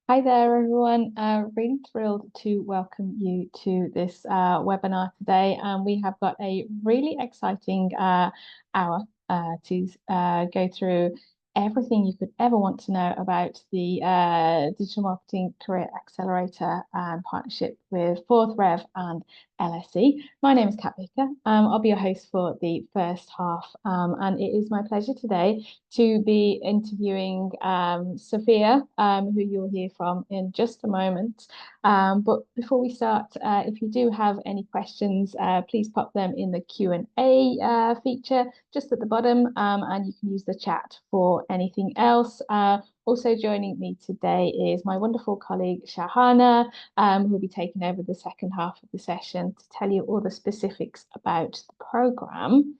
Hi there, everyone. Really thrilled to welcome you to this webinar today. And we have got a really exciting hour to go through everything you could ever want to know about the Digital Marketing Career Accelerator partnership with Fourth Rev and LSE. My name is Kat Baker. I'll be your host for the first half, and it is my pleasure today to be interviewing Sofia, who you'll hear from in just a moment. But before we start, if you do have any questions, please pop them in the Q&A feature just at the bottom, and you can use the chat for anything else. Also joining me today is my wonderful colleague Shahana, who'll be taking over the second half of the session to tell you all the specifics about the programme.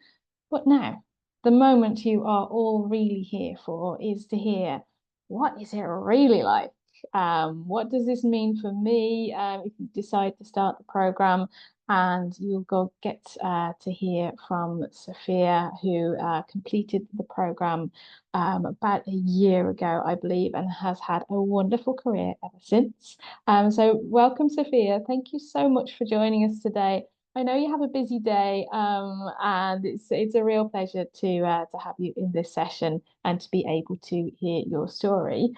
But now, the moment you are all really here for is to hear, what is it really like? What does this mean for me if you decide to start the program? And you'll go get to hear from Sofia, who completed the program about a year ago, I believe, and has had a wonderful career ever since. So welcome, Sofia. Thank you so much for joining us today. I know you have a busy day, and it's a real pleasure to have you in this session and to be able to hear your story.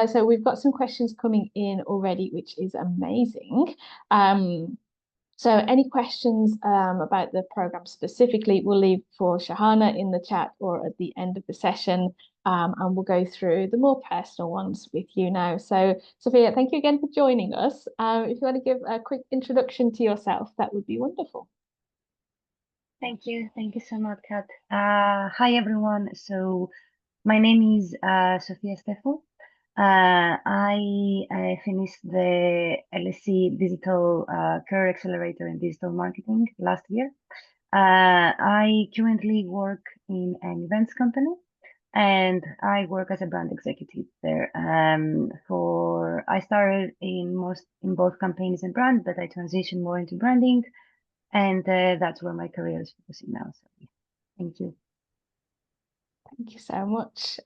So we've got some questions coming in already, which is amazing. So any questions about the program specifically, we'll leave for Shahana in the chat or at the end of the session, and we'll go through the more personal ones with you now. So Sofia, thank you again for joining us. If you want to give a quick introduction to yourself, that would be wonderful. Thank you. Thank you so much, Kat. Hi, everyone. So my name is Sofia Stefou. I finished the LSE Digital Career Accelerator in Digital Marketing last year. I currently work in an events company, and I work as a brand executive there. I started in both campaigns and brand, but I transitioned more into branding, and that's where my career is focusing now. So thank you. Thank you so much.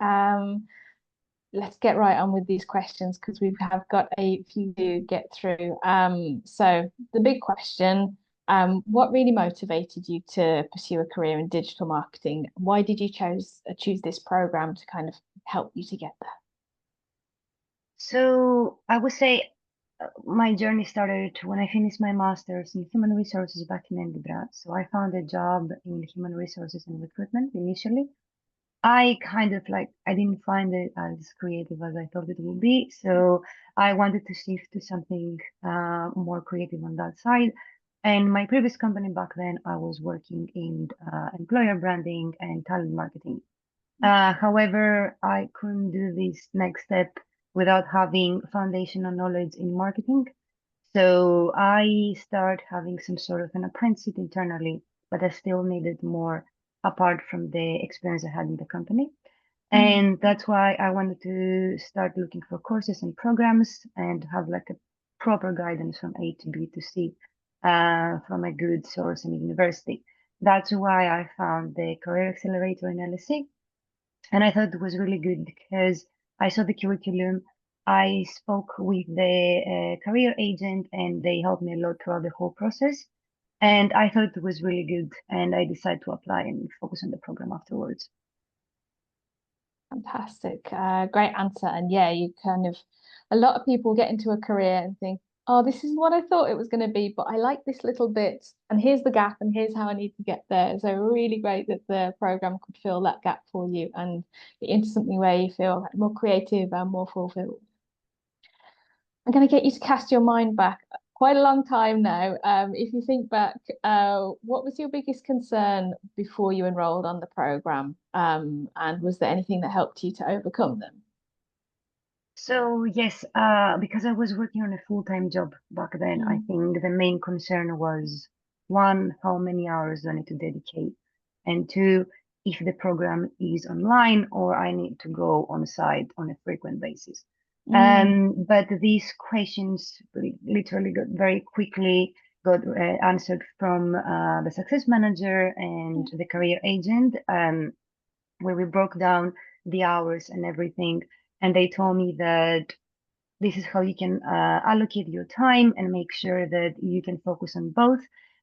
Let's get right on with these questions because we have got a few to get through. So the big question, what really motivated you to pursue a career in digital marketing? Why did you choose this program to kind of help you to get there? So I would say my journey started when I finished my master's in human resources back in Edinburgh. So I found a job in human resources and recruitment initially. I didn't find it as creative as I thought it would be. So I wanted to shift to something more creative on that side. And my previous company back then, I was working in employer branding and talent marketing. However, I couldn't do this next step without having foundational knowledge in marketing. So I started having some sort of an apprenticeship internally, but I still needed more apart from the experience I had in the company. And that's why I wanted to start looking for courses and programs and have like a proper guidance from A to B to C from a good source in university. That's why I found the Career Accelerator in LSE. And I thought it was really good because I saw the curriculum. I spoke with the career agent and they helped me a lot throughout the whole process. And I thought it was really good. And I decided to apply and focus on the program afterwards. Fantastic. Great answer. And yeah, a lot of people get into a career and think, oh, this is what I thought it was going to be, but I like this little bit, and here's the gap, and here's how I need to get there. So really great that the program could fill that gap for you and get into something where you feel more creative and more fulfilled. I'm going to get you to cast your mind back quite a long time now. If you think back, what was your biggest concern before you enrolled on the program? And was there anything that helped you to overcome them? So yes, because I was working on a full-time job back then, I think the main concern was one, how many hours do I need to dedicate? And two, if the program is online or I need to go on site on a frequent basis. But these questions literally got very quickly got answered from the success manager and the career agent, where we broke down the hours and everything. And they told me that this is how you can allocate your time and make sure that you can focus on both,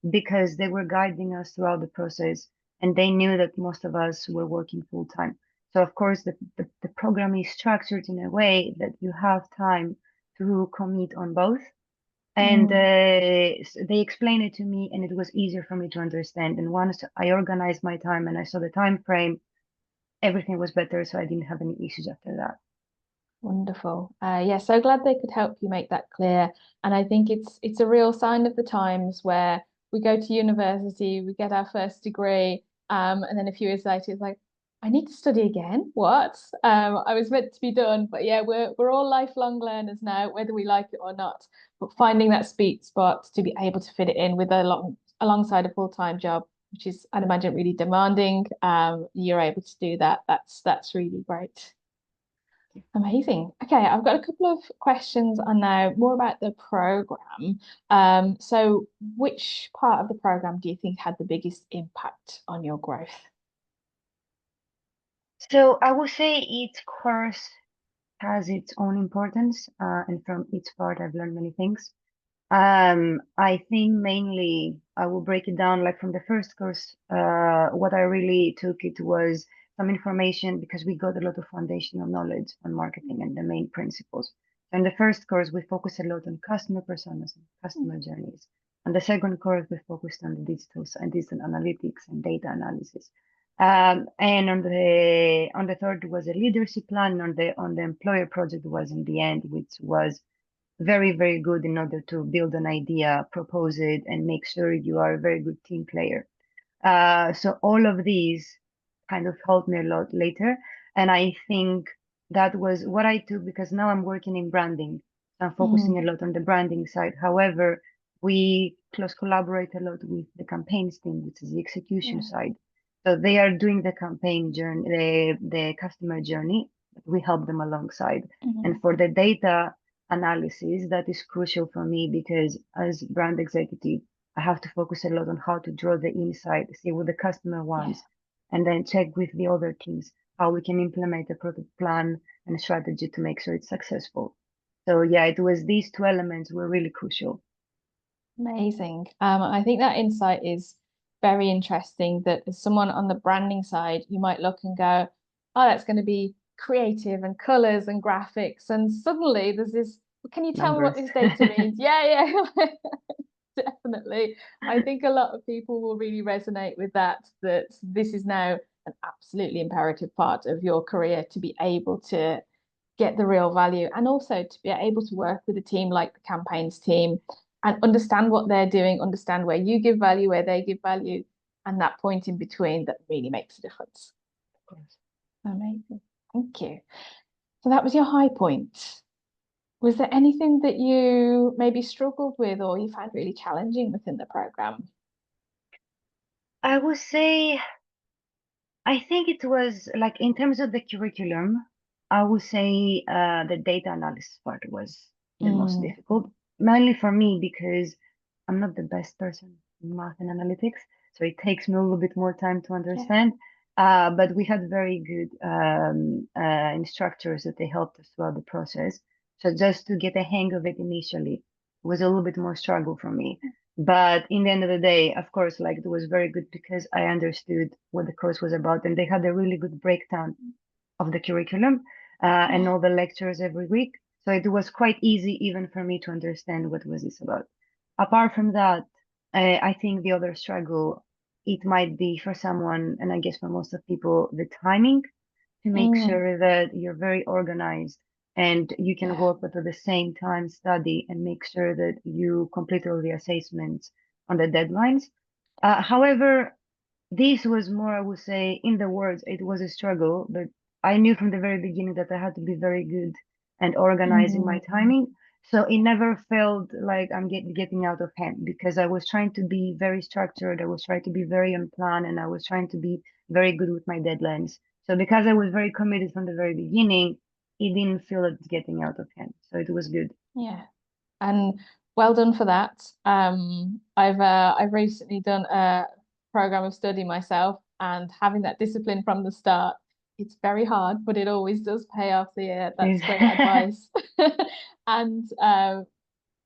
because they were guiding us throughout the process and they knew that most of us were working full time. So of course the program is structured in a way that you have time to commit on both. And they explained it to me and it was easier for me to understand. And once I organized my time and I saw the time frame, everything was better. So I didn't have any issues after that. Wonderful. Yeah, so glad they could help you make that clear. And I think it's a real sign of the times where we go to university, we get our first degree, and then a few years later, it's like, I need to study again. What? I was meant to be done, but yeah, we're all lifelong learners now, whether we like it or not. But finding that sweet spot to be able to fit it in with alongside a full-time job, which is, I'd imagine, really demanding. You're able to do that. That's really great. Amazing. Okay, I've got a couple of questions on now, more about the program. So which part of the program do you think had the biggest impact on your growth? So I would say each course has its own importance, and from each part I've learned many things. I think mainly I will break it down like from the first course. What I really took it was some information because we got a lot of foundational knowledge on marketing and the main principles. So in the first course, we focused a lot on customer personas and customer journeys. On the second course, we focused on the digital analytics and data analysis. And on the third was a leadership plan. On the employer project was in the end, which was very, very good in order to build an idea, propose it, and make sure you are a very good team player. So all of these kind of helped me a lot later. And I think that was what I took because now I'm working in branding. So I'm focusing a lot on the branding side. However, we close collaborate a lot with the campaigns team, which is the execution side. So they are doing the campaign journey, the customer journey. We help them alongside. And for the data analysis, that is crucial for me because as brand executive, I have to focus a lot on how to draw the insight, see what the customer wants, and then check with the other teams how we can implement a product plan and strategy to make sure it's successful. So yeah, it was these two elements were really crucial. Amazing. I think that insight is very interesting that as someone on the branding side, you might look and go, oh, that's going to be creative and colors and graphics. And suddenly there's this, can you tell me what Numbers. this data means? Yeah, yeah. Definitely. I think a lot of people will really resonate with that this is now an absolutely imperative part of your career to be able to get the real value and also to be able to work with a team like the campaigns team and understand what they're doing, understand where you give value, where they give value, and that point in between that really makes a difference. Of course. Amazing. Thank you. So that was your high point. Was there anything that you maybe struggled with or you found really challenging within the program? I would say, I think it was like in terms of the curriculum, I would say the data analysis part was the most difficult, mainly for me because I'm not the best person in math and analytics, so it takes me a little bit more time to understand. But we had very good instructors that they helped us throughout the process. So just to get a hang of it initially was a little bit more struggle for me. But in the end of the day, of course, like it was very good because I understood what the course was about, and they had a really good breakdown of the curriculum and all the lectures every week. So it was quite easy even for me to understand what was this about. Apart from that, I think the other struggle, it might be for someone, and I guess for most of people, the timing to make sure that you're very organized and you can work but at the same time study and make sure that you complete all the assessments on the deadlines. However, this was more, I would say, in the words, it was a struggle, but I knew from the very beginning that I had to be very good and organized in my timing. So it never felt like I'm getting out of hand because I was trying to be very structured. I was trying to be very on plan and I was trying to be very good with my deadlines. So because I was very committed from the very beginning, it didn't feel like it's getting out of hand. So it was good. Yeah. And well done for that. I've recently done a program of study myself and having that discipline from the start it's very hard, but it always does pay off. That's great advice. And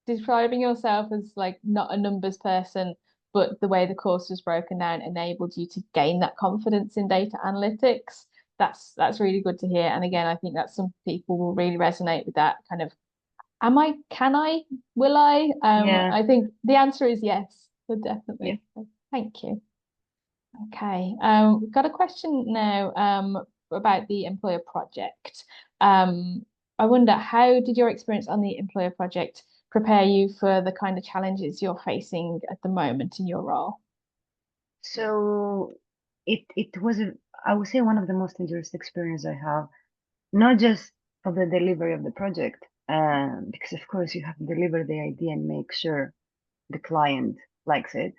describing yourself as like not a numbers person, but the way the course was broken down enabled you to gain that confidence in data analytics. That's really good to hear. And again, I think that some people will really resonate with that kind of, am I, can I, will I? Yeah. I think the answer is yes, so Yeah. definitely. Thank you. Okay, we've got a question now about the employer project. I wonder, how did your experience on the employer project prepare you for the kind of challenges you're facing at the moment in your role? So it was I would say one of the most interesting experience I have, not just for the delivery of the project, because of course you have to deliver the idea and make sure the client likes it.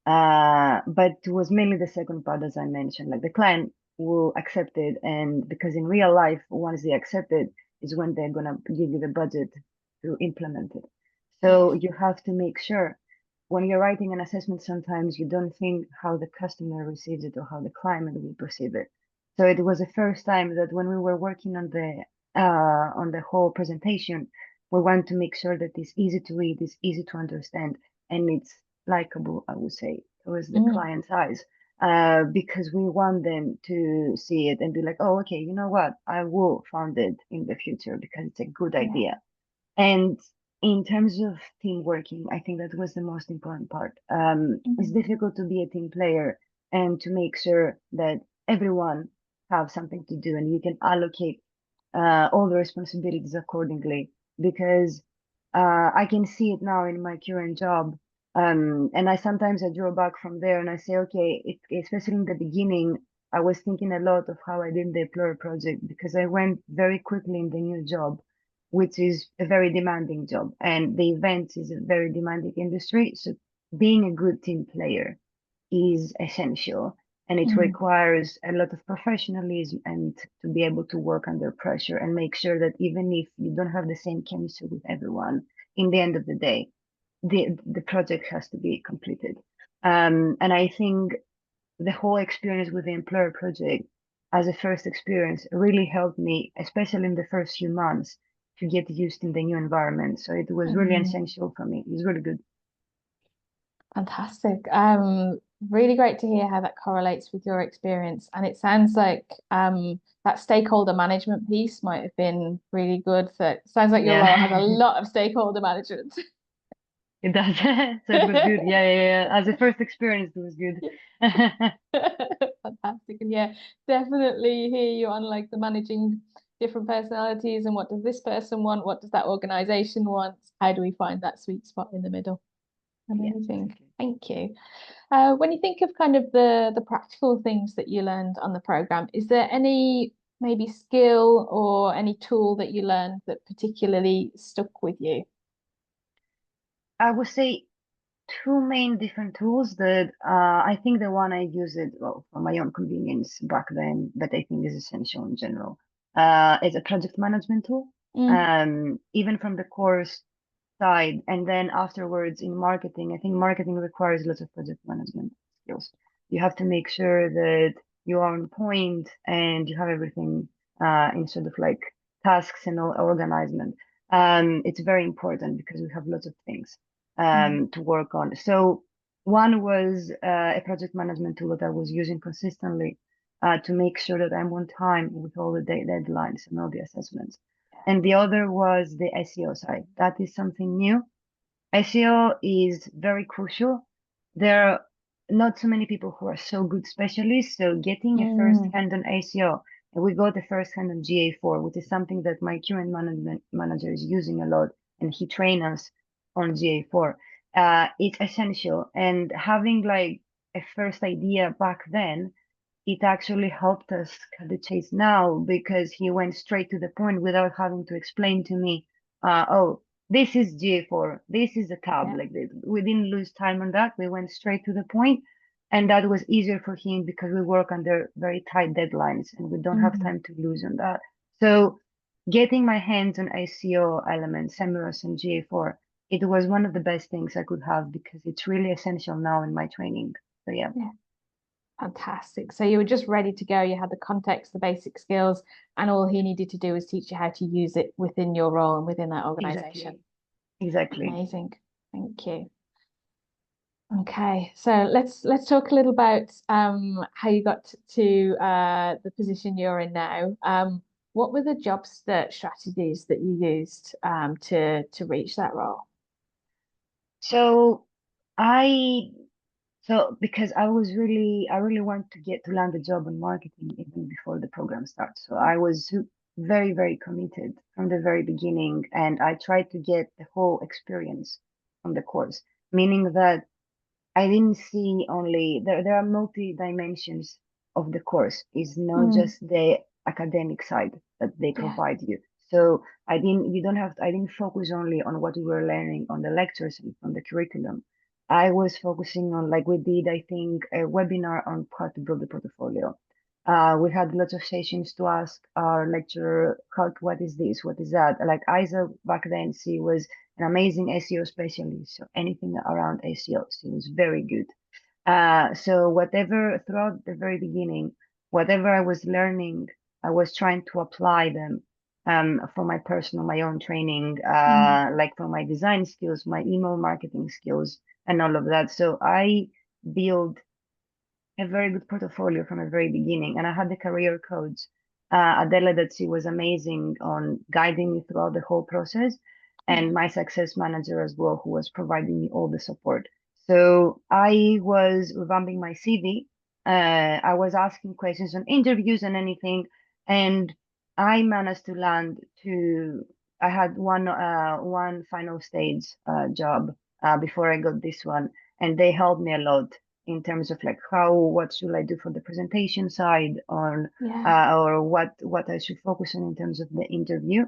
But it was mainly the second part, as I mentioned, like the client will accept it, and because in real life, once they accept it, is when they're gonna give you the budget to implement it. So Yes. you have to make sure when you're writing an assessment, sometimes you don't think how the customer receives it or how the client will perceive it. So it was the first time that when we were working on the whole presentation, we want to make sure that it's easy to read, it's easy to understand, and it's likable, I would say, towards the Mm, client's eyes. Because we want them to see it and be like, oh, okay, you know what? I will fund it in the future because it's a good yeah. idea. And in terms of team working, I think that was the most important part. It's Mm, difficult to be a team player and to make sure that everyone have something to do and you can allocate all the responsibilities accordingly. Because I can see it now in my current job. And I sometimes I draw back from there and I say, okay, especially in the beginning, I was thinking a lot of how I did the employer project because I went very quickly in the new job, which is a very demanding job. And the events is a very demanding industry. So being a good team player is essential and it mm, requires a lot of professionalism and to be able to work under pressure and make sure that even if you don't have the same chemistry with everyone, in the end of the day, the project has to be completed. And I think the whole experience with the employer project as a first experience really helped me, especially in the first few months, to get used in the new environment. So it was really mm. essential for me. It was really good. Fantastic. Really great to hear how that correlates with your experience. And it sounds like that stakeholder management piece might have been really good. So it sounds like your role has a Yeah. lot of stakeholder management. It does. So it was good. Yeah, yeah, yeah. As a first experience, it was good. Fantastic. And yeah, definitely hear you on like the managing different personalities and what does this person want? What does that organization want? How do we find that sweet spot in the middle? Yeah, Amazing. exactly. Thank you. When you think of kind of the practical things that you learned on the program, is there any maybe skill or any tool that you learned that particularly stuck with you? I would say two main different tools that I think the one I use it well for my own convenience back then, but I think is essential in general. Is a project management tool. Mm, Even from the course side, and then afterwards in marketing, I think marketing requires lots of project management skills. You have to make sure that you are on point and you have everything in sort of like tasks and organizement. It's very important because we have lots of things mm, to work on. So one was a project management tool that I was using consistently to make sure that I'm on time with all the deadlines and all the assessments. And the other was the SEO side. That is something new. SEO is very crucial. There are not so many people who are so good specialists. So getting a first mm, hand on SEO, and we got a first hand on GA4, which is something that my current management manager is using a lot, and he trained us on GA4. It's essential. And having like a first idea back then, it actually helped us cut the chase now because he went straight to the point without having to explain to me, oh, this is GA4, this is a tab. yeah. Like we didn't lose time on that. We went straight to the point, and that was easier for him because we work under very tight deadlines and we don't have Mm, time to lose on that. So getting my hands on SEO elements, Semrush and GA4, it was one of the best things I could have because it's really essential now in my training. So yeah. yeah. Fantastic. So you were just ready to go. You had the context, the basic skills, and all he needed to do was teach you how to use it within your role and within that organization. Exactly. Amazing. Thank you. Okay, so let's talk a little about how you got to the position you're in now. What were the strategies that you used to reach that role? So I because I really want to get to land a job in marketing even before the program starts. So I was very, very committed from the very beginning, and I tried to get the whole experience from the course, meaning that I didn't see only there are multi dimensions of the course. It's not Mm, just the academic side that they yeah. provide you. So I didn't focus only on what we were learning on the lectures and from the curriculum. I was focusing on, like we did, I think, a webinar on how to build a portfolio. We had lots of sessions to ask our lecturer, what is this? What is that? Like Isa back then, she was an amazing SEO specialist. So anything around SEO, she was very good. So whatever throughout the very beginning, whatever I was learning, I was trying to apply them for my own training, Mm, like for my design skills, my email marketing skills, and all of that. So I built a very good portfolio from the very beginning. And I had the career coach, Adela, that she was amazing on guiding me throughout the whole process, yeah. and my success manager as well, who was providing me all the support. So I was revamping my CV. I was asking questions on interviews and anything, and I managed to land to. I had one final stage job before I got this one, and they helped me a lot in terms of like what should I do for the presentation side on Yeah. or what I should focus on in terms of the interview.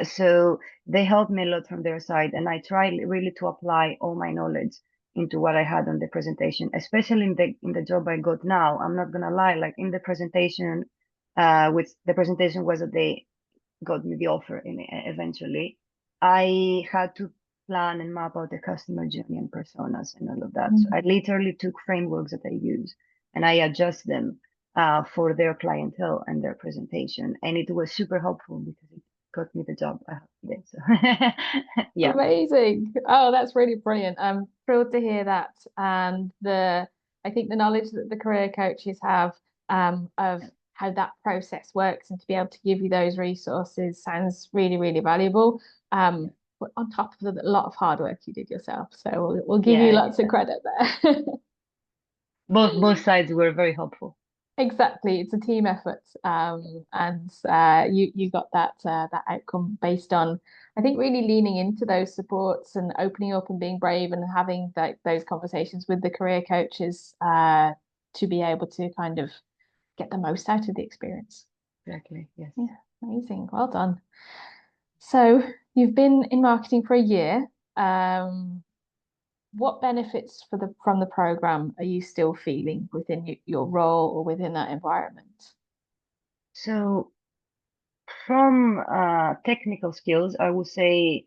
So they helped me a lot from their side, and I tried really to apply all my knowledge into what I had on the presentation, especially in the job I got now. I'm not gonna lie, like in the presentation, which the presentation was that they got me the offer eventually. I had to plan and map out the customer journey and personas and all of that. So I Mm. literally took frameworks that I use and I adjust them for their clientele and their presentation. And it was super helpful because it got me the job I have today. So yeah. Amazing. Oh, that's really brilliant. I'm thrilled to hear that. And I think the knowledge that the career coaches have of how that process works and to be able to give you those resources sounds really, really valuable. But on top of a lot of hard work you did yourself. So we'll give you Yeah, lots of credit there. both sides were very helpful. Exactly, it's a team effort, and you got that outcome based on, I think, really leaning into those supports and opening up and being brave and having those conversations with the career coaches to be able to kind of get the most out of the experience. Exactly. Yes. Yeah, amazing, well done. So you've been in marketing for a year. Um, what benefits from the program are you still feeling within your role or within that environment? So from technical skills, I would say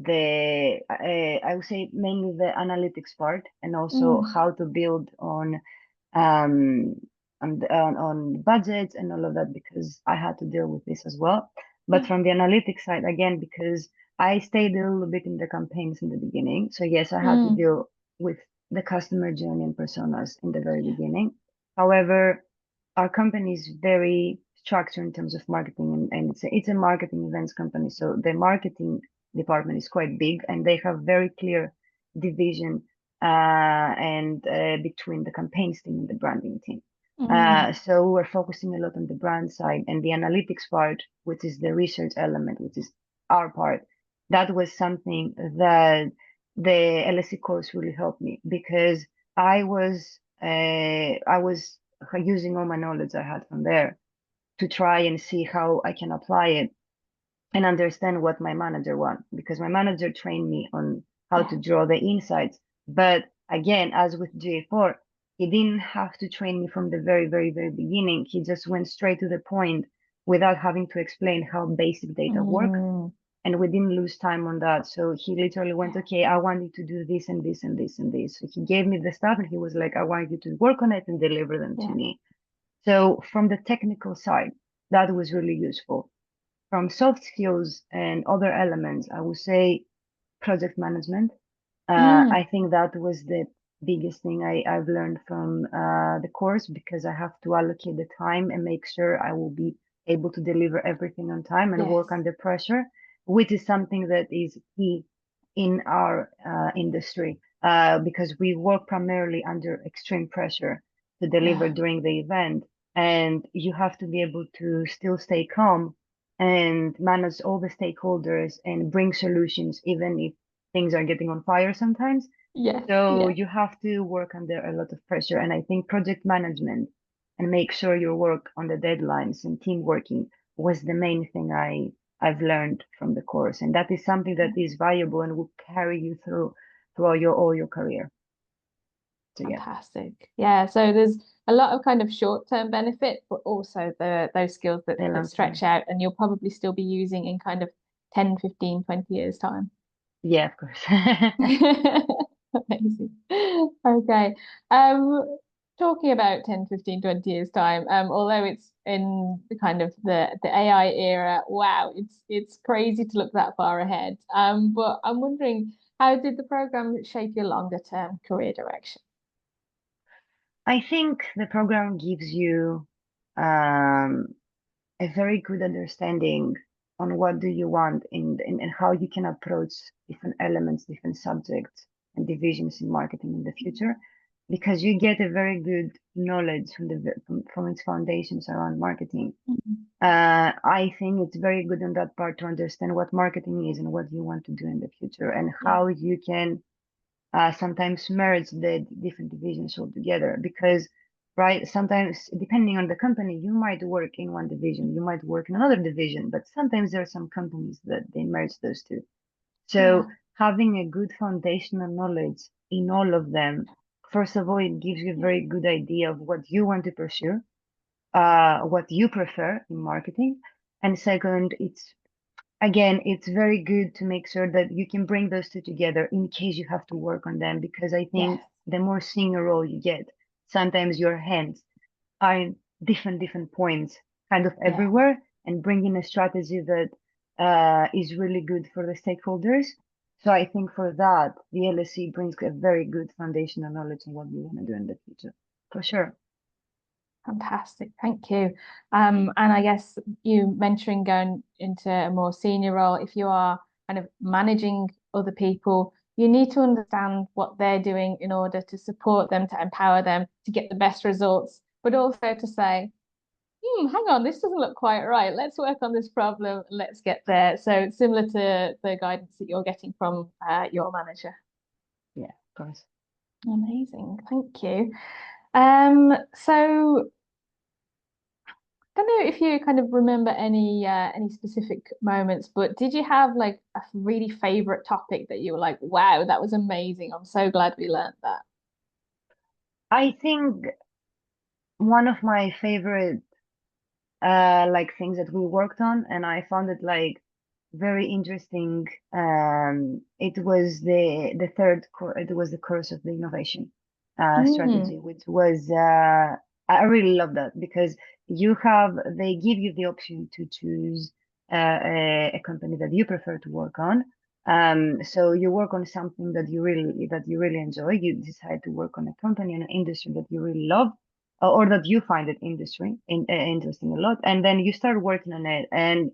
I would say mainly the analytics part and also Mm, how to build um on budgets and all of that because I had to deal with this as well. But yeah. from the analytics side again, because I stayed a little bit in the campaigns in the beginning. So yes, I had to Mm, deal with the customer journey and personas in the very yeah. beginning. However, our company is very structured in terms of marketing and it's a marketing events company. So the marketing department is quite big and they have very clear division and between the campaigns team and the branding team. Mm, So we're focusing a lot on the brand side and the analytics part, which is the research element, which is our part. That was something that the LSE course really helped me because I was using all my knowledge I had from there to try and see how I can apply it and understand what my manager wants because my manager trained me on how yeah. to draw the insights. But again, as with GA4, he didn't have to train me from the very, very, very beginning. He just went straight to the point without having to explain how basic data work. Mm, and we didn't lose time on that. So he literally went, Yeah. okay, I want you to do this and this and this and this. So he gave me the stuff and he was like, I want you to work on it and deliver them to Yeah. me. So from the technical side, that was really useful. From soft skills and other elements, I would say project management. Mm, I think that was the biggest thing I've learned from the course, because I have to allocate the time and make sure I will be able to deliver everything on time and yes. work under pressure, which is something that is key in our industry, because we work primarily under extreme pressure to deliver Yeah. during the event. And you have to be able to still stay calm and manage all the stakeholders and bring solutions, even if things are getting on fire sometimes. Yes. So Yeah. you have to work under a lot of pressure. And I think project management and make sure you work on the deadlines and team working was the main thing I've learned from the course. And that is something that is valuable and will carry you through all your career. So yeah, Fantastic. Yeah. So there's a lot of kind of short-term benefit, but also those skills the that long stretch term. out and you'll probably still be using in kind of 10, 15, 20 years time. Yeah, of course. Amazing. Okay. Talking about 10, 15, 20 years time, although it's in the kind of the AI era, wow, it's crazy to look that far ahead. But I'm wondering, how did the program shape your longer term career direction? I think the program gives you um, a very good understanding on what do you want and how you can approach different elements, different subjects and divisions in marketing in the future, because you get a very good knowledge from its foundations around marketing. Mhm. I think it's very good on that part to understand what marketing is and what you want to do in the future and Yeah. how you can sometimes merge the different divisions all together, because right, sometimes depending on the company you might work in one division, you might work in another division, but sometimes there are some companies that they merge those two. So Yeah. having a good foundational knowledge in all of them, first of all, it gives you a Yeah. very good idea of what you want to pursue, what you prefer in marketing, and second, it's very good to make sure that you can bring those two together in case you have to work on them, because I think Yes. the more senior role you get, sometimes your hands are in different points, kind of Yeah. everywhere, and bringing a strategy that is really good for the stakeholders. So I think for that, the LSE brings a very good foundational knowledge on what we want to do in the future, for sure. Fantastic. Thank you. And I guess you mentioning going into a more senior role, if you are kind of managing other people, you need to understand what they're doing in order to support them, to empower them to get the best results, but also to say, hang on, this doesn't look quite right. Let's work on this problem. Let's get there. So it's similar to the guidance that you're getting from your manager. Yeah, of course. Amazing. Thank you. So don't know if you kind of remember any specific moments, but did you have like a really favorite topic that you were like, wow, that was amazing. I'm so glad we learned that. I think one of my favorite like things that we worked on, and I found it like very interesting. It was the third course. It was the course of the innovation Mm, strategy, which was I really love that, because they give you the option to choose a company that you prefer to work on. So you work on something that you really enjoy. You decide to work on a company and an industry that you really love, or that you find it interesting a lot, and then you start working on it. And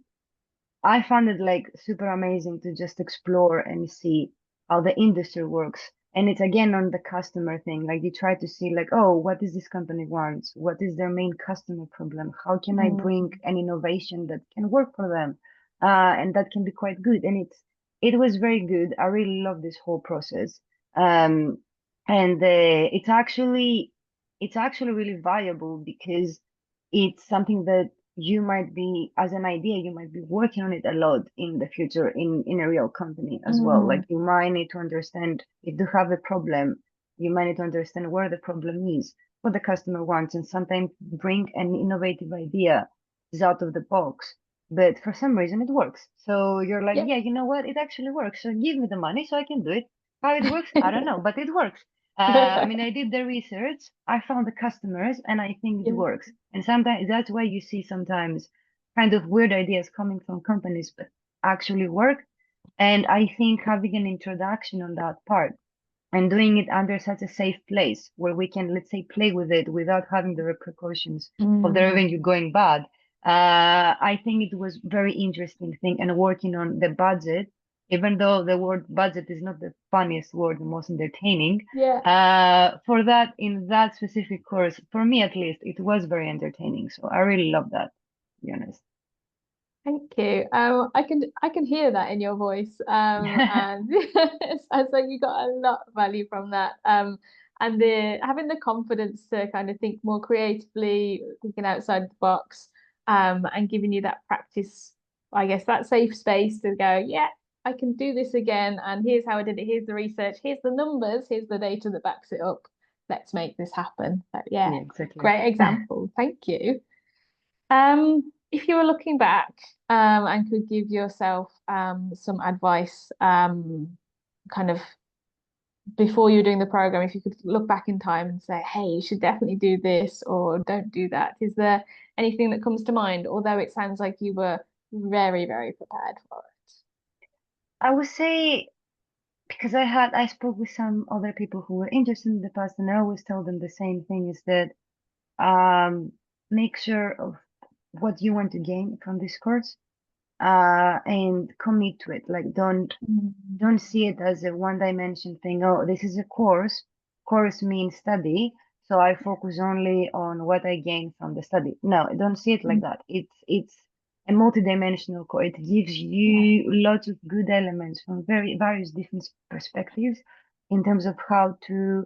I found it like super amazing to just explore and see how the industry works. And it's again on the customer thing. Like you try to see like, oh, what does this company want? What is their main customer problem? How can I bring mm, an innovation that can work for them? And that can be quite good. And it was very good. I really love this whole process. Um, and it's actually really valuable, because it's something that you might be, as an idea, you might be working on it a lot in the future in a real company as well. Like mm, you might need to understand if you have a problem, you might need to understand where the problem is, what the customer wants, and sometimes bring an innovative idea is out of the box but for some reason it works. So you're like, Yeah. yeah, you know what? It actually works. So give me the money so I can do it. How it works, I don't know, but it works. I mean, I did the research, I found the customers, and I think it Yeah. works. And sometimes that's why you see sometimes kind of weird ideas coming from companies, but actually work. And I think having an introduction on that part and doing it under such a safe place where we can, let's say, play with it without having the repercussions of the Mm. revenue going bad. I think it was very interesting thing and working on the budget, even though the word budget is not the funniest word, the most entertaining. Yeah. For that, in that specific course, for me at least, it was very entertaining. So I really love that, to be honest. Thank you. I can hear that in your voice. And it sounds like you got a lot of value from that. And the having the confidence to kind of think more creatively, thinking outside the box, and giving you that practice, I guess that safe space to go, yeah, I can do this again, and here's how I did it, here's the research, here's the numbers, here's the data that backs it up. Let's make this happen. So, yeah, Yeah, exactly. great example. Thank you. If you were looking back, and could give yourself some advice, kind of before you were doing the program, if you could look back in time and say, hey, you should definitely do this or don't do that. Is there anything that comes to mind? Although it sounds like you were very, very prepared for it. I would say because I spoke with some other people who were interested in the past, and I always tell them the same thing is that make sure of what you want to gain from this course, and commit to it. Like Mm. don't see it as a one dimension thing. Oh, this is a course. Course means study. So I focus only on what I gain from the study. No, don't see it like Mm. that. It's a multidimensional course. It gives Yeah. you lots of good elements from very various different perspectives in terms of how to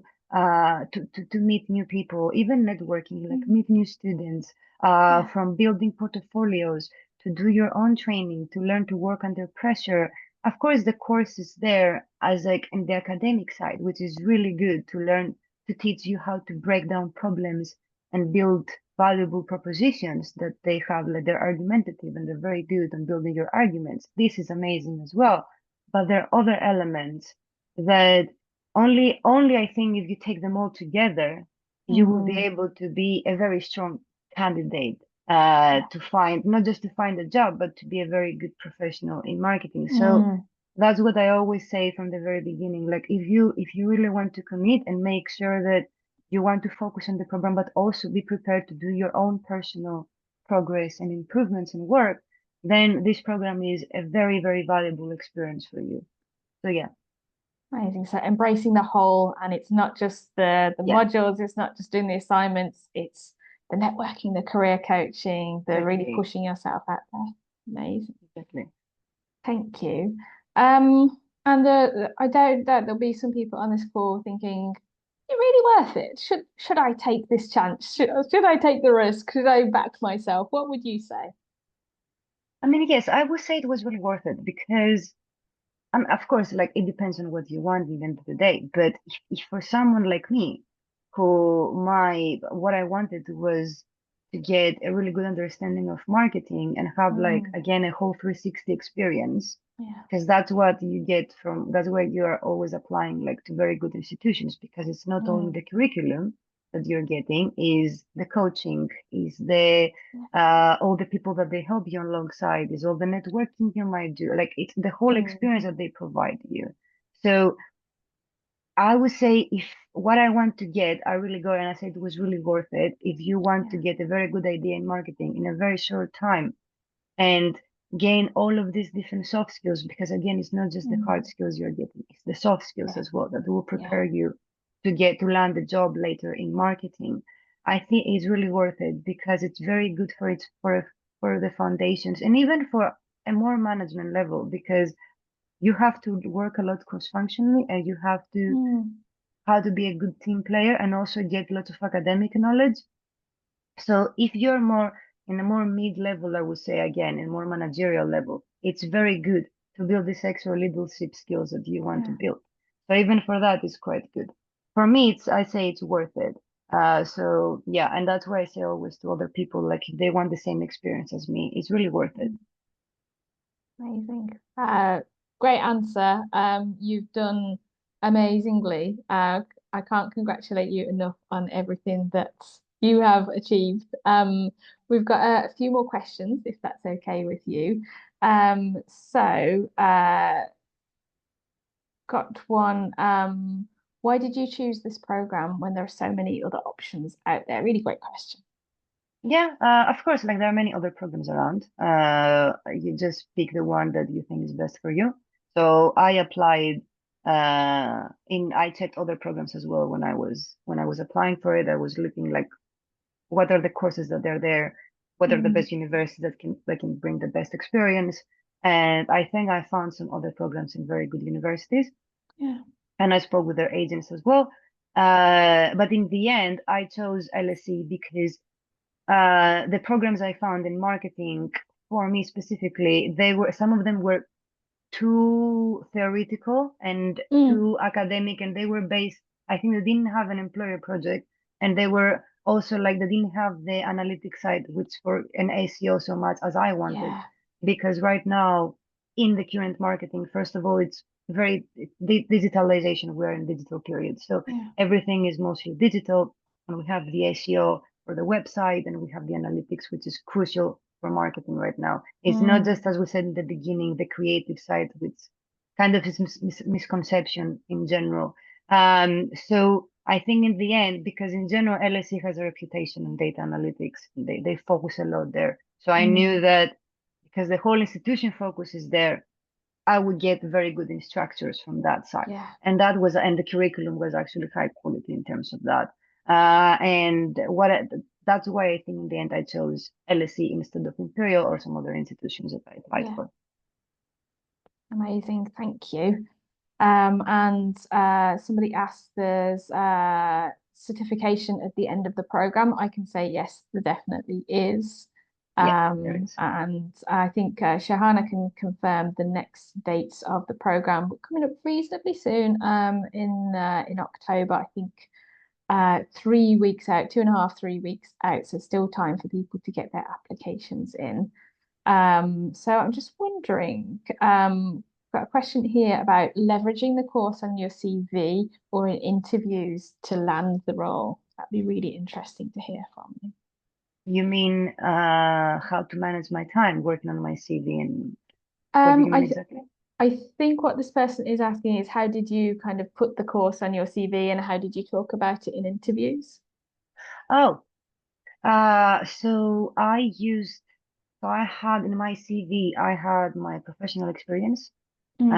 meet new people, even networking, like Mm. meet new students, Yeah. from building portfolios to do your own training, to learn to work under pressure. Of course, the course is there as like in the academic side, which is really good to learn to teach you how to break down problems and build valuable propositions that they have, like they're argumentative and they're very good on building your arguments. This is amazing as well. But there are other elements that only I think if you take them all together, you will be Mm. able to be a very strong candidate, Yeah. to find not just to find a job, but to be a very good professional in marketing. So Mm. that's what I always say from the very beginning. Like if you really want to commit and make sure that you want to focus on the program, but also be prepared to do your own personal progress and improvements and work, then this program is a very, very valuable experience for you. So yeah, Amazing. So embracing the whole, and it's not just the yeah, modules, it's not just doing the assignments, it's the networking, the career coaching, the really exactly, pushing yourself out there. Amazing. exactly. Thank you. And I don't doubt there'll be some people on this call thinking, is it really worth it? Should I take this chance? Should I take the risk? Should I back myself? What would you say? I mean, yes, I would say it was really worth it because of course, like it depends on what you want at the end of the day. But if for someone like me, what I wanted was to get a really good understanding of marketing and have like Mm, again a whole 360 experience, yeah. because that's what you get from that's where you are always applying like to very good institutions because it's not only Mm, the curriculum that you're getting, is the coaching, is the yeah. all the people that they help you alongside, is all the networking you might do. Like it's the whole Mm, experience that they provide you. So I would say if what I want to get, I really go and I said it was really worth it. If you want to yeah. get a very good idea in marketing in a very short time and gain all of these different soft skills, because again, it's not just the hard Mm, skills you're getting, it's the soft skills yeah. as well that will Yeah. prepare you to get to land a job later in marketing. I think it's really worth it because it's very good for the foundations and even for a more management level because you have to work a lot cross-functionally and you have to Mm, how to be a good team player and also get lots of academic knowledge. So if you're more in a more mid-level, I would say again, in more managerial level, it's very good to build these extra leadership skills that you want to yeah. build. So even for that, it's quite good. For me, I say it's worth it. So yeah, and that's why I say always to other people, like if they want the same experience as me, it's really worth it. Amazing. Great answer. You've done amazingly. I can't congratulate you enough on everything that you have achieved. We've got a few more questions, if that's okay with you. Got one. Why did you choose this program when there are so many other options out there? Really great question. Yeah, of course, like there are many other programs around. You just pick the one that you think is best for you. So I applied I checked other programs as well when I was applying for it. I was looking like what are the courses that are there, what are the Mm, best universities that can bring the best experience. And I think I found some other programs in very good universities. yeah. And I spoke with their agents as well. But in the end, I chose LSE because the programs I found in marketing for me specifically, some of them were too theoretical and Mm, too academic, and they were based, I think they didn't have an employer project, and they were also like they didn't have the analytic side, which for an ACO so much as I wanted. yeah. Because right now in the current marketing, first of all, it's very digitalization. We're in digital period, so Yeah. everything is mostly digital, and we have the ACO for the website, and we have the analytics, which is crucial for marketing right now. It's not Mm, just, as we said in the beginning, the creative side, which kind of is misconception in general. So I think in the end, because in general, LSE has a reputation in data analytics, they focus a lot there. So I knew mm, that because the whole institution focuses there, I would get very good instructors from that side. yeah. And the curriculum was actually high quality in terms of that. And that's why I think in the end I chose LSE instead of Imperial or some other institutions that I applied Yeah. for. Amazing. Thank you. And somebody asked, there's certification at the end of the program. I can say yes, there definitely is. Yeah, there is. And I think Shahana can confirm the next dates of the program coming up reasonably soon. In October, I think 3 weeks out, 2.5, 3 weeks out. So still time for people to get their applications in. So I'm just wondering, got a question here about leveraging the course on your CV or in interviews to land the role. That'd be really interesting to hear from you. You mean how to manage my time working on my CV, and what do you mean I th exactly? I think what this person is asking is how did you kind of put the course on your CV and how did you talk about it in interviews? Oh, so I had in my CV, I had my professional experience, Mm,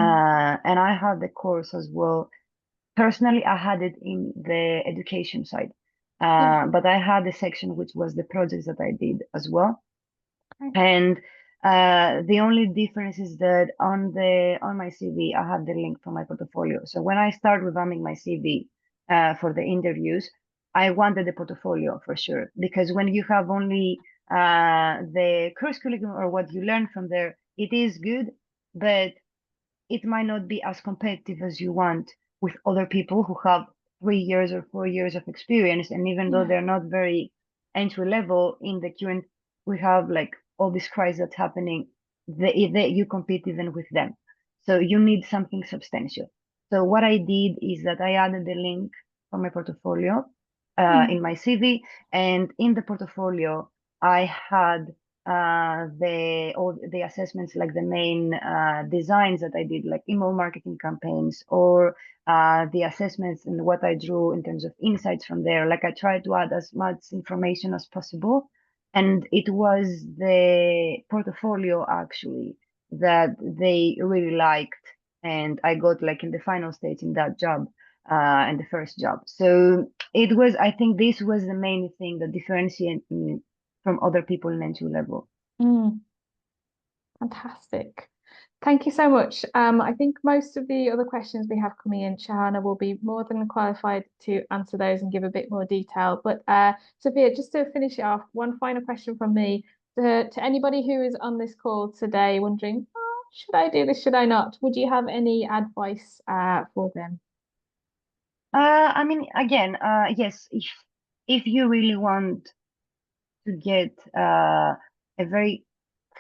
and I had the course as well. Personally, I had it in the education side, yeah, but I had a section which was the projects that I did as well. great. And the only difference is that on my CV, I have the link for my portfolio. So when I start revamping my CV for the interviews, I wanted the portfolio for sure, because when you have only the course curriculum or what you learn from there, it is good, but it might not be as competitive as you want with other people who have 3 years or 4 years of experience. And even though Yeah, they're not very entry level in the current, we have like all this crisis that's happening, you compete even with them. So you need something substantial. So what I did is that I added the link for my portfolio mm, in my CV, and in the portfolio, I had all the assessments, like the main designs that I did, like email marketing campaigns, or the assessments and what I drew in terms of insights from there. Like I tried to add as much information as possible, and it was the portfolio actually that they really liked, and I got like in the final stage in that job, and the first job. So it was, I think this was the main thing that differentiated me from other people in entry level. mm, fantastic. Thank you so much. I think most of the other questions we have coming in, Shahana will be more than qualified to answer those and give a bit more detail. But Sophia, just to finish it off, one final question from me to anybody who is on this call today wondering, oh, should I do this? Should I not? Would you have any advice for them? I mean, again, yes, if you really want to get a very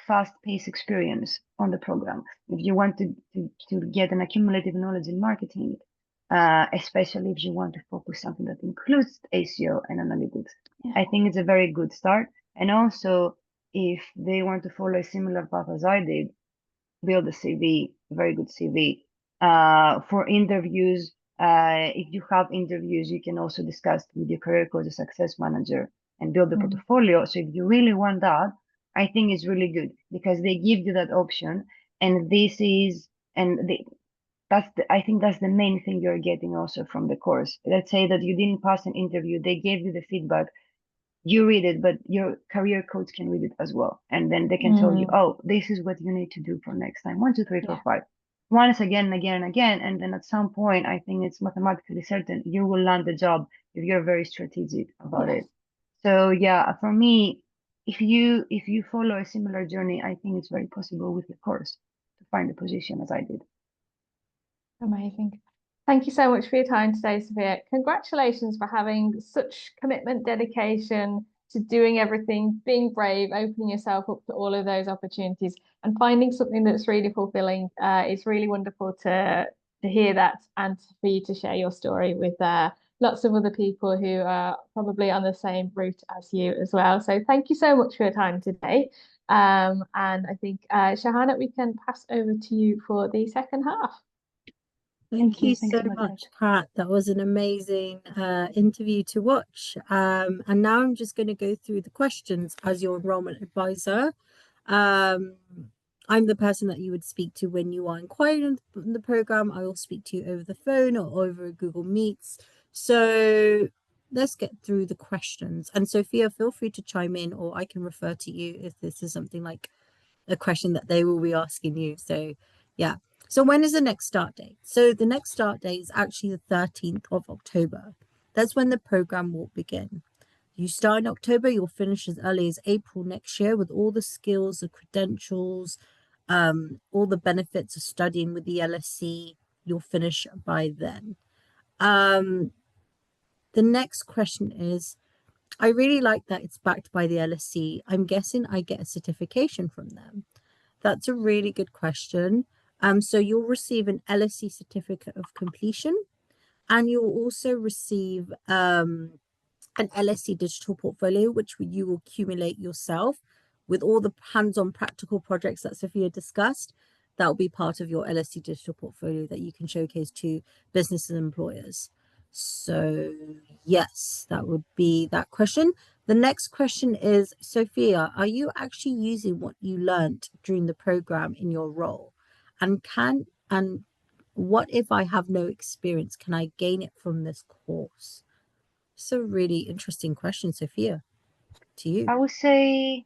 fast-paced experience on the program, if you want to get an accumulative knowledge in marketing, especially if you want to focus something that includes SEO and analytics, I think it's a very good start. And also, if they want to follow a similar path as I did, build a CV, very good CV. For interviews, if you have interviews, you can also discuss with your career coach, a success manager, and build a portfolio. So if you really want that, I think it's really good because they give you that option. And this is, and they, I think that's the main thing you're getting also from the course. Let's say that you didn't pass an interview, they gave you the feedback, you read it, but your career coach can read it as well. And then they can tell you, oh, this is what you need to do for next time. 1, 2, 3, 4, 5. Once again and again and again. And then at some point, I think it's mathematically certain you will land the job if you're very strategic about it. So yeah, for me, if you follow a similar journey, I think it's very possible with the course to find a position as I did. Amazing. Thank you so much for your time today, Sofia. Congratulations for having such commitment, dedication to doing everything, being brave, opening yourself up to all of those opportunities and finding something that's really fulfilling. It's really wonderful to hear that and for you to share your story with lots of other people who are probably on the same route as you as well. So thank you so much for your time today. And I think, Shahana, we can pass over to you for the second half. Thank you so much, Kat. That was an amazing interview to watch. And now I'm just going to go through the questions as your enrollment advisor. I'm the person that you would speak to when you are inquiring in the program. I will speak to you over the phone or over Google Meets. So let's get through the questions. And Sofia, feel free to chime in, or I can refer to you if this is something like a question that they will be asking you. So yeah. So when is the next start date? So the next start date is actually the 13th of October. That's when the program will begin. You start in October, you'll finish as early as April next year with all the skills, the credentials, all the benefits of studying with the LSE. You'll finish by then. The next question is, I really like that it's backed by the LSE. I'm guessing I get a certification from them. That's a really good question. So you'll receive an LSE certificate of completion, and you'll also receive an LSE digital portfolio, which you will accumulate yourself with all the hands-on practical projects that Sofia discussed. That will be part of your LSE digital portfolio that you can showcase to businesses and employers. So yes, that would be that question. The next question is, Sofia, are you actually using what you learned during the program in your role? And what if I have no experience? Can I gain it from this course? It's a really interesting question, Sofia, to you. I would say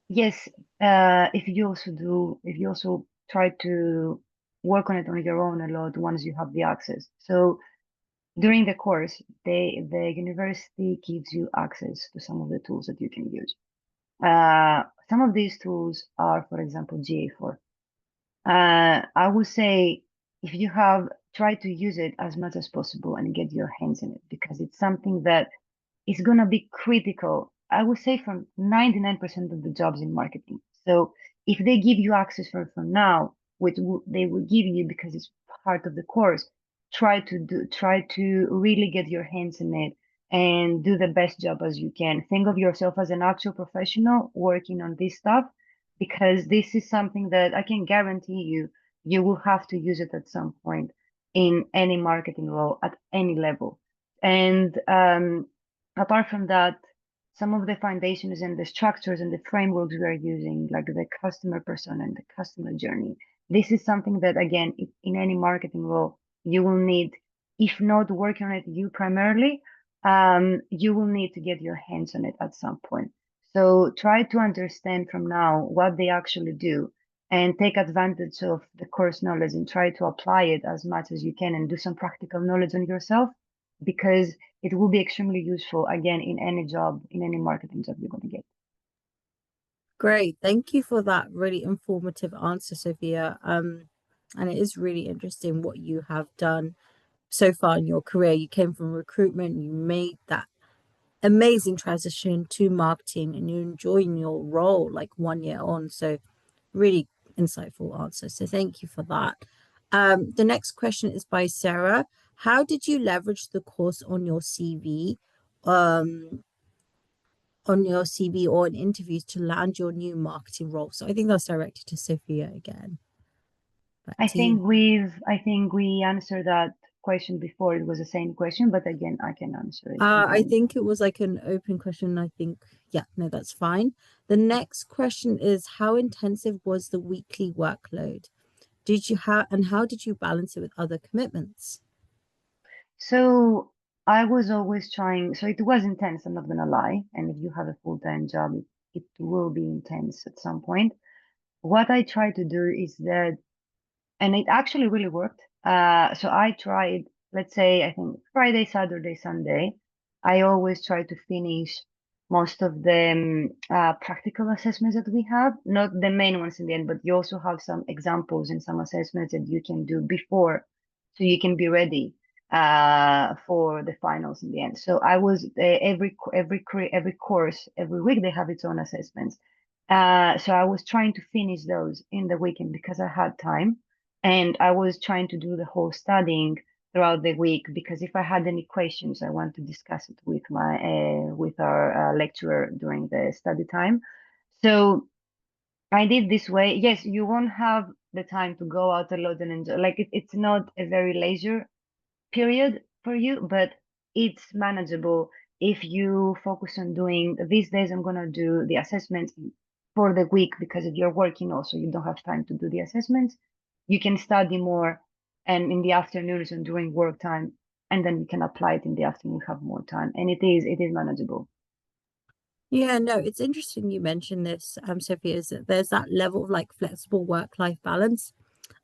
yes. If you also try to work on it on your own a lot once you have the access. So during the course, the university gives you access to some of the tools that you can use. Some of these tools are, for example, GA4. I would say if you have tried to use it as much as possible and get your hands in it, because it's something that is going to be critical, I would say, from 99% of the jobs in marketing. So if they give you access from now, which they will give you because it's part of the course, try to really get your hands in it and do the best job as you can. Think of yourself as an actual professional working on this stuff, because this is something that I can guarantee you will have to use it at some point in any marketing role at any level. And apart from that, some of the foundations and the structures and the frameworks we are using, like the customer persona and the customer journey, this is something that, again, in any marketing role, you will need, if not working on it you primarily, you will need to get your hands on it at some point. So try to understand from now what they actually do and take advantage of the course knowledge and try to apply it as much as you can and do some practical knowledge on yourself, because it will be extremely useful, again, in any job, in any marketing job you're going to get. Great. Thank you for that really informative answer, Sofia. And it is really interesting what you have done so far in your career. You came from recruitment, you made that amazing transition to marketing, and you're enjoying your role like 1 year on. So Really insightful answer. So thank you for that. The next question is by Sarah. How did you leverage the course on your CV, or in interviews to land your new marketing role? So I think that's directed to Sophia again. Back I to you. think we answered that question before. It was the same question, but again, I can answer it I again. think it was like an open question. I think, yeah, no, that's fine. The next question is, how intensive was the weekly workload? How did you balance it with other commitments? So I was always trying, so it was intense, I'm not gonna lie. And if you have a full-time job, it will be intense at some point. What I try to do is that, and it actually really worked. So I tried, let's say, I think Friday, Saturday, Sunday. I always try to finish most of the practical assessments that we have, not the main ones in the end, but you also have some examples and some assessments that you can do before, so you can be ready for the finals in the end. So I was every course every week they have its own assessments. So I was trying to finish those in the weekend because I had time, and I was trying to do the whole studying throughout the week, because if I had any questions, I want to discuss it with my with our lecturer during the study time. So I did this way. Yes, you won't have the time to go out a lot and enjoy. Like it's not a very leisure period for you, but it's manageable if you focus on doing these days. I'm gonna do the assessments for the week, because if you're working also, you don't have time to do the assessments. You can study more and in the afternoons and during work time, and then you can apply it in the afternoon, have more time. And it is manageable. Yeah, no, it's interesting you mentioned this, Sophia, is that there's that level of like flexible work-life balance.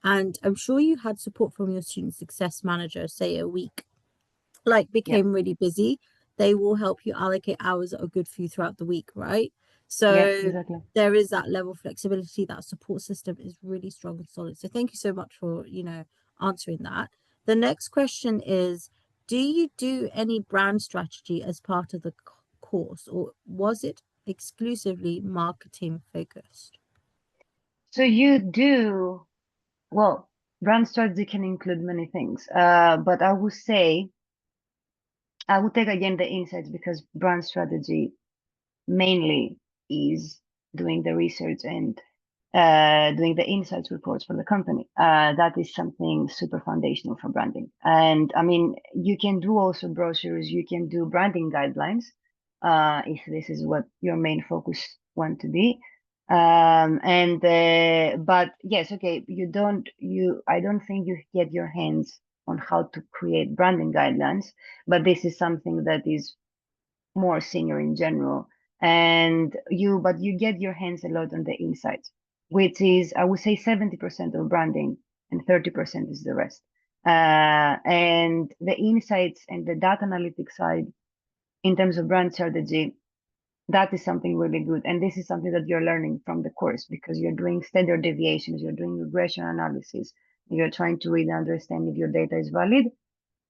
And I'm sure you had support from your student success manager, say a week like Yeah, became really busy, they will help you allocate hours that are good for you throughout the week, right? yeah, So exactly. there is that level of flexibility. That support system is really strong and solid. So thank you so much for, answering that. The next question is, do you do any brand strategy as part of the course, or was it exclusively marketing focused? So you do, well, brand strategy can include many things, but I would take again the insights, because brand strategy mainly is doing the research and doing the insights reports for the company. That is something super foundational for branding. And I mean, you can do also brochures, you can do branding guidelines, if this is what your main focus want to be. But yes, okay, I don't think you get your hands on how to create branding guidelines, but this is something that is more senior in general. But you get your hands a lot on the insights, which is, I would say, 70% of branding and 30% is the rest. And the insights and the data analytics side in terms of brand strategy, that is something really good. And this is something that you're learning from the course, because you're doing standard deviations, you're doing regression analysis, you're trying to really understand if your data is valid,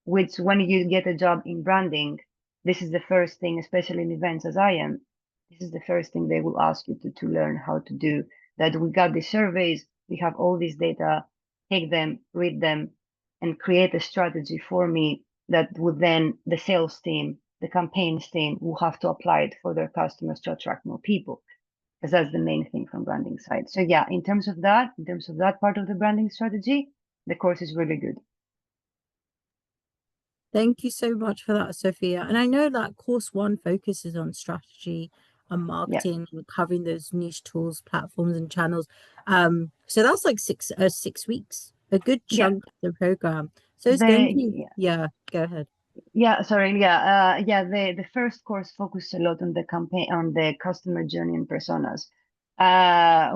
which when you get a job in branding, this is the first thing, especially in events as I am, this is the first thing they will ask you to learn how to do. That we got the surveys, we have all this data, take them, read them, and create a strategy for me that would then the sales team, the campaigns team will have to apply it for their customers to attract more people. Because that's the main thing from branding side. So yeah, in terms of that part of the branding strategy, the course is really good. Thank you so much for that, Sophia. And I know that course one focuses on strategy and Yeah. marketing and covering those niche tools, platforms, and channels. So that's like 6 weeks, a good Yeah. chunk of the program. So it's going to be, The yeah, go ahead. Yeah, sorry. Yeah. The first course focused a lot on the campaign, on the customer journey and personas,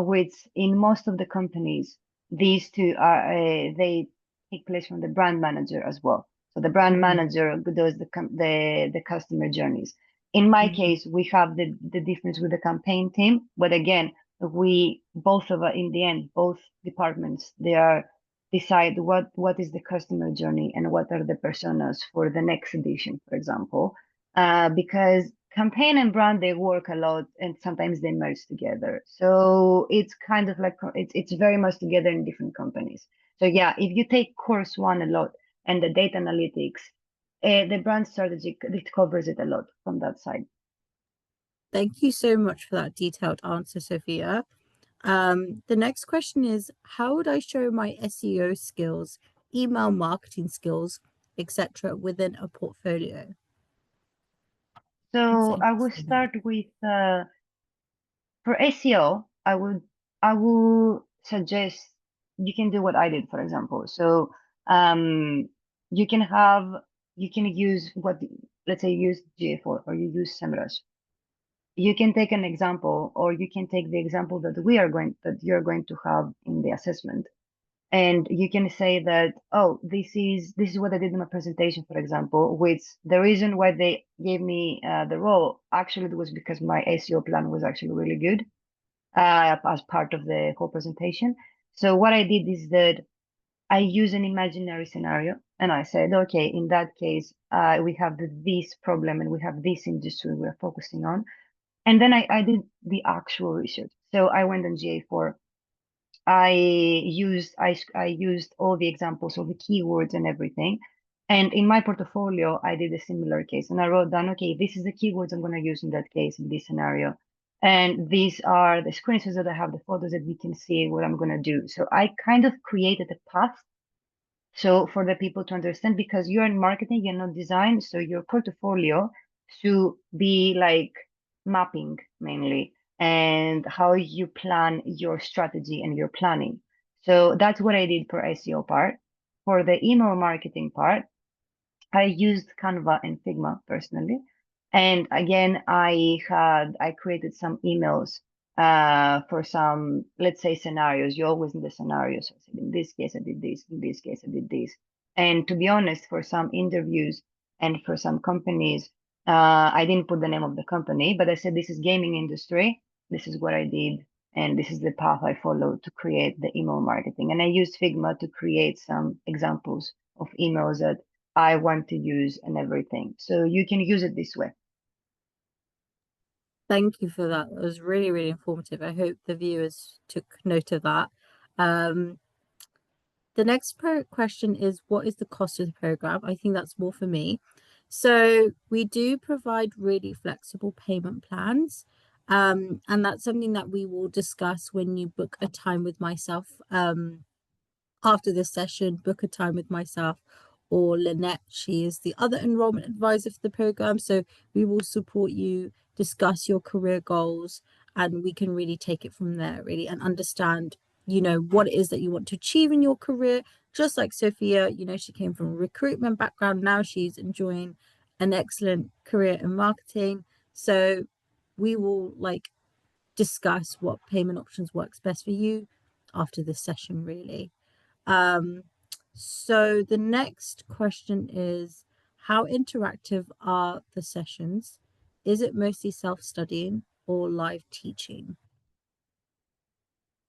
which in most of the companies, these two are they take place from the brand manager as well. So the brand Mhm, manager does the customer journeys. In my mhm. case, we have the difference with the campaign team, but again, we both of us in the end, both departments, they are decide what is the customer journey and what are the personas for the next edition, for example. Because campaign and brand, they work a lot and sometimes they merge together. So it's kind of like, it's very much together in different companies. So yeah, if you take course one a lot and the data analytics, the brand strategy, it covers it a lot from that side. Thank you so much for that detailed answer, Sophia. The next question is, how would I show my SEO skills, email marketing skills, etc. within a portfolio? So I will start with for SEO, I will suggest you can do what I did, for example. So you can use let's say use GA4 or you use SEMrush. You can take an example, or you can take the example that you're going to have in the assessment. And you can say that, oh, this is what I did in my presentation, for example, which the reason why they gave me the role, actually it was because my SEO plan was actually really good as part of the whole presentation. So what I did is that I use an imaginary scenario and I said, okay, in that case, we have this problem and we have this industry we're focusing on. And then I did the actual research. So I went on GA4. I used all the examples of the keywords and everything. And in my portfolio, I did a similar case and I wrote down, okay, this is the keywords I'm going to use in that case, in this scenario. And these are the screenshots that I have, the photos that we can see what I'm going to do. So I kind of created a path. So for the people to understand, because you're in marketing, you're not design. So your portfolio should be like mapping mainly and how you plan your strategy and your planning. So that's what I did for SEO part. For the email marketing part, I used Canva and Figma personally. And again, I created some emails for some, let's say, scenarios. You always need a scenario. So I said, in this case, I did this. In this case, I did this. And to be honest, for some interviews and for some companies, I didn't put the name of the company, but I said, this is gaming industry. This is what I did. And this is the path I followed to create the email marketing. And I used Figma to create some examples of emails that I want to use and everything. So you can use it this way. Thank you for that. That was really, really informative. I hope the viewers took note of that. The next question is, what is the cost of the program? I think that's more for me. So we do provide really flexible payment plans. And that's something that we will discuss when you book a time with myself. After this session, book a time with myself or Lynette. She is the other enrollment advisor for the program. So we will support you, discuss your career goals, and we can really take it from there, really, and understand, what it is that you want to achieve in your career. Just like Sophia, she came from a recruitment background. Now she's enjoying an excellent career in marketing. So we will discuss what payment options works best for you after this session, really. So the next question is, how interactive are the sessions? Is it mostly self-studying or live teaching?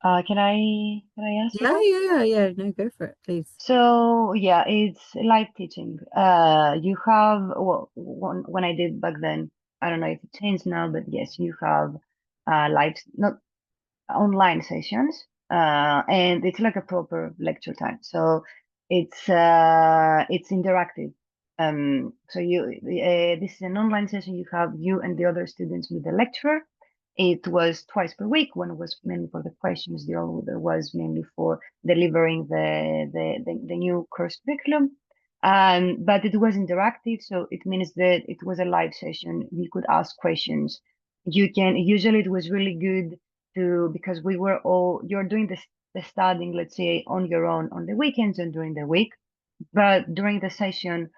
Can I answer that? Yeah. No, go for it, please. So yeah, it's live teaching. You have, well, when I did back then, I don't know if it changed now, but yes, you have not online sessions, and it's like a proper lecture time. So it's interactive. So this is an online session. You have you and the other students with the lecturer. It was twice per week. One was mainly for the questions. The other was mainly for delivering the new course curriculum. But it was interactive, so it means that it was a live session. You could ask questions. Usually it was really good because you're doing the studying, let's say, on your own on the weekends and during the week. But during the session,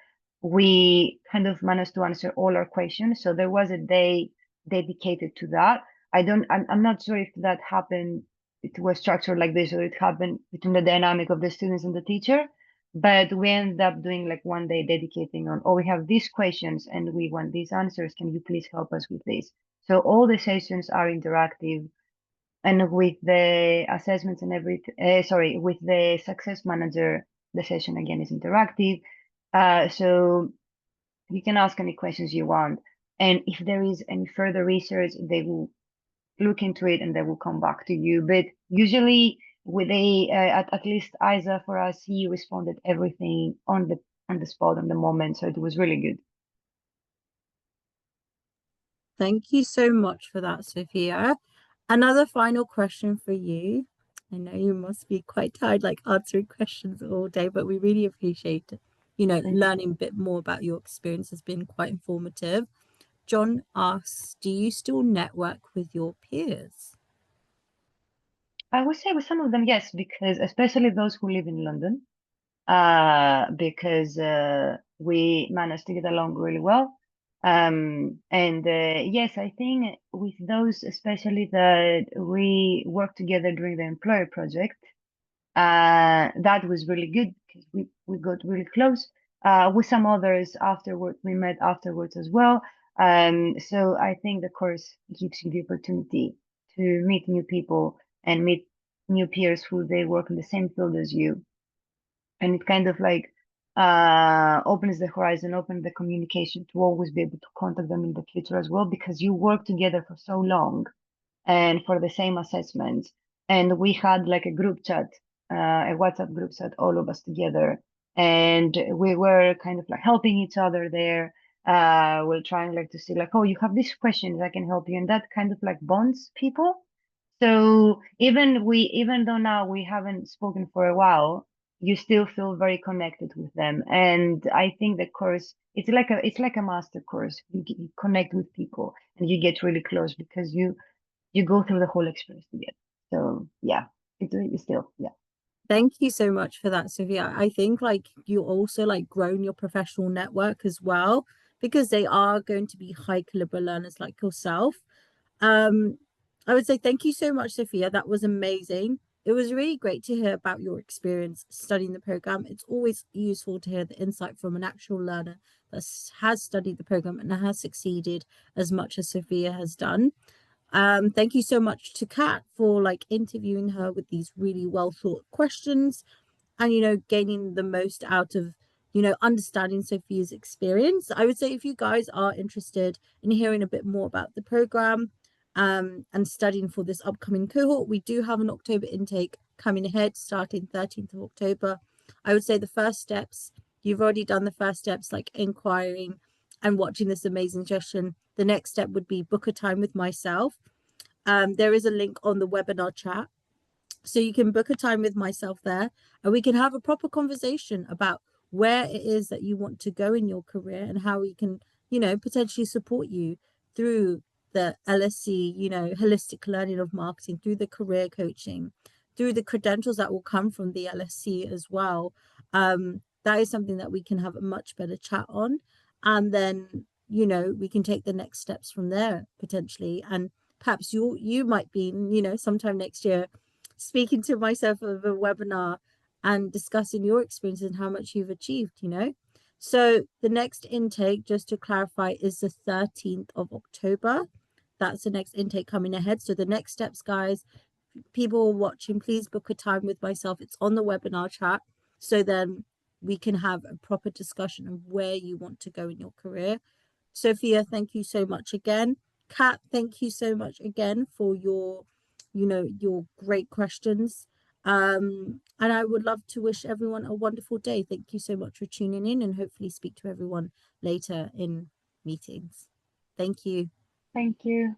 we kind of managed to answer all our questions. So there was a day dedicated to that. I'm not sure if that happened, it was structured like this, or it happened between the dynamic of the students and the teacher. But we ended up doing like one day dedicating on, oh, we have these questions and we want these answers. Can you please help us with this? So all the sessions are interactive. And with the assessments and everything, with the success manager, the session again is interactive. So you can ask any questions you want. And if there is any further research, they will look into it and they will come back to you. But usually with at least Isa for us, he responded everything on the spot, on the moment. So it was really good. Thank you so much for that, Sophia. Another final question for you. I know you must be quite tired, like answering questions all day, but we really appreciate it. Learning a bit more about your experience has been quite informative. John asks, do you still network with your peers? I would say with some of them, yes, because especially those who live in London, because we managed to get along really well. And yes, I think with those, especially that we worked together during the employer project, that was really good because we got really close. With some others afterward, we met afterwards as well. So I think the course gives you the opportunity to meet new people and meet new peers who they work in the same field as you. And it kind of like opens the horizon, opens the communication to always be able to contact them in the future as well, because you work together for so long and for the same assessments. And we had like a group chat, a WhatsApp group chat, all of us together. And we were kind of like helping each other there. We're trying like to see like, oh, you have these questions, I can help you. And that kind of like bonds people. So even though now we haven't spoken for a while, you still feel very connected with them. And I think the course, it's like a master course. You connect with people and you get really close because you go through the whole experience together. So yeah, it's really still, yeah. Thank you so much for that, Sophia. I think like you also like grown your professional network as well, because they are going to be high caliber learners like yourself. I would say thank you so much, Sophia. That was amazing. It was really great to hear about your experience studying the program. It's always useful to hear the insight from an actual learner that has studied the program and has succeeded as much as Sophia has done. Thank you so much to Kat for like interviewing her with these really well thought questions and gaining the most out of understanding Sophia's experience. I would say if you guys are interested in hearing a bit more about the program and studying for this upcoming cohort, we do have an October intake coming ahead starting 13th of October. I would say the first steps, you've already done the first steps like inquiring and watching this amazing session. The next step would be book a time with myself. There is a link on the webinar chat, so you can book a time with myself there and we can have a proper conversation about where it is that you want to go in your career and how we can, potentially support you through the LSE, holistic learning of marketing, through the career coaching, through the credentials that will come from the LSE as well. That is something that we can have a much better chat on. And then, we can take the next steps from there potentially. And perhaps you might be, sometime next year, speaking to myself of a webinar and discussing your experiences and how much you've achieved. So the next intake, just to clarify, is the 13th of October. That's the next intake coming ahead. So the next steps, guys, people watching, please book a time with myself. It's on the webinar chat. So then we can have a proper discussion of where you want to go in your career. Sophia, thank you so much again. Kat, thank you so much again for your great questions. And I would love to wish everyone a wonderful day. Thank you so much for tuning in and hopefully speak to everyone later in meetings. Thank you. Thank you.